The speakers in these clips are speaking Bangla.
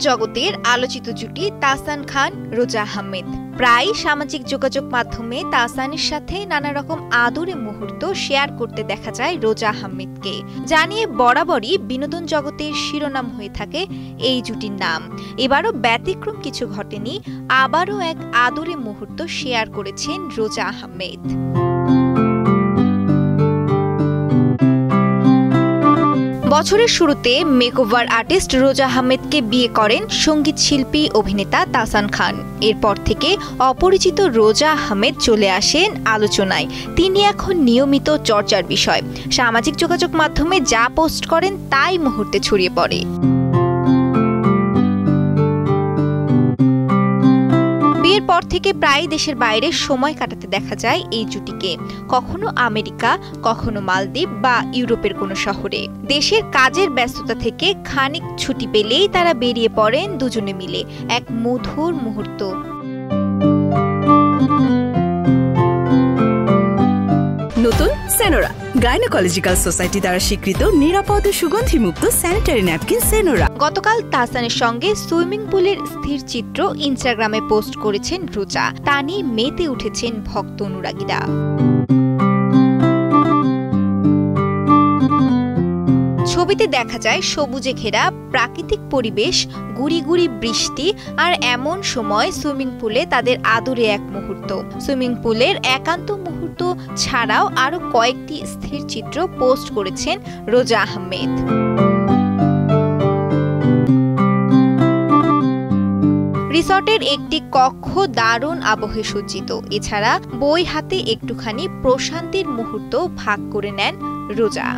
জগতের আলোচিত জুটি তাহসান খান রোজা আহমেদ। প্রায় সামাজিক যোগাযোগ মাধ্যমে তাহসানের সাথে নানা রকম আদুরে মুহূর্ত শেয়ার করতে দেখা যায় রোজা আহমেদকে, জানিয়ে বরাবরই বিনোদন জগতের শিরোনাম হয়ে থাকে এই জুটির নাম। এবারও ব্যতিক্রম কিছু ঘটেনি, আবারও এক আদুরে মুহূর্ত শেয়ার করেছেন রোজা আহমেদ। বছরের শুরুতে মেকওভার আর্টিস্ট রোজা আহমেদকে বিয়ে করেন সঙ্গীত শিল্পী অভিনেতা তাহসান খান। এরপর থেকে অপরিচিত রোজা আহমেদ চলে আসেন আলোচনায়। তিনি এখন নিয়মিত চর্চার বিষয়। সামাজিক যোগাযোগ মাধ্যমে যা পোস্ট করেন তাই মুহূর্তে ছড়িয়ে পড়ে। বিয়ের পর থেকে প্রায় দেশের বাইরে সময় কাটাতে দেখা যায় এই জুটিকে, কখনো আমেরিকা, কখনো মালদ্বীপ বা ইউরোপের কোনো শহরে। দেশের কাজের ব্যস্ততা থেকে খানিক ছুটি পেলেই তারা বেরিয়ে পড়েন দুজনে মিলে, এক মধুর মুহূর্ত। নতুন সেনোরা, গাইনোকোলজিক্যাল সোসাইটি দ্বারা স্বীকৃত নিরাপদ ও সুগন্ধিমুক্ত স্যানিটারি ন্যাপকিন সেনোরা। গতকাল তাহসানের সঙ্গে সুইমিং পুলের স্থির চিত্র ইনস্টাগ্রামে পোস্ট করেছেন রোজা। তা নিয়ে মেতে উঠেছেন ভক্ত অনুরাগীরা। ছবিতে দেখা যায় সবুজে ঘেরা প্রাকৃতিক পরিবেশ, গুড়ি গুড়ি বৃষ্টি, আর এমন সময় সুইমিং পুলে তাদের আদুরে এক মুহূর্ত। সুইমিং পুলের একান্ত মুহূর্ত ছাড়াও আরো কয়েকটি স্থির চিত্র পোস্ট করেছেন রোজা আহমেদ। রিসর্টের একটি কক্ষ দারুণ আবহে সজ্জিত। এছাড়া বই হাতে একটুখানি প্রশান্তির মুহূর্ত ভাগ করে নেন রোজা।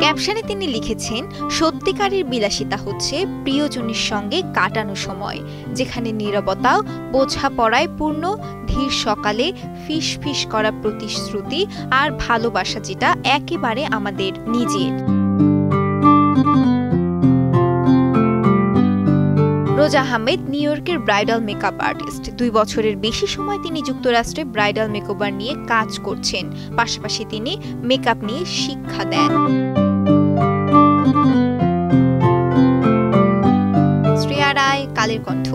ক্যাপশনে তিনি লিখেছেন, সত্যিকারের বিলাসিতা হচ্ছে প্রিয়জনের সঙ্গে কাটানো সময়, যেখানে নীরবতাও বোঝাপড়ায় পূর্ণ, ধীর সকালে ফিস ফিস করা প্রতিশ্রুতি আর ভালোবাসা, যেটা একেবারে আমাদের নিজের। রোজা আহমেদ নিউ ইয়র্কের ব্রাইডাল মেকআপ আর্টিস্ট। 2 বছরের বেশি সময় তিনি যুক্তরাষ্ট্রে ব্রাইডাল মেকওভার নিয়ে কাজ করছেন। পাশাপাশি তিনি মেকআপ নিয়ে শিক্ষা দেন। শ্রেয়া রায়, কালের কণ্ঠ।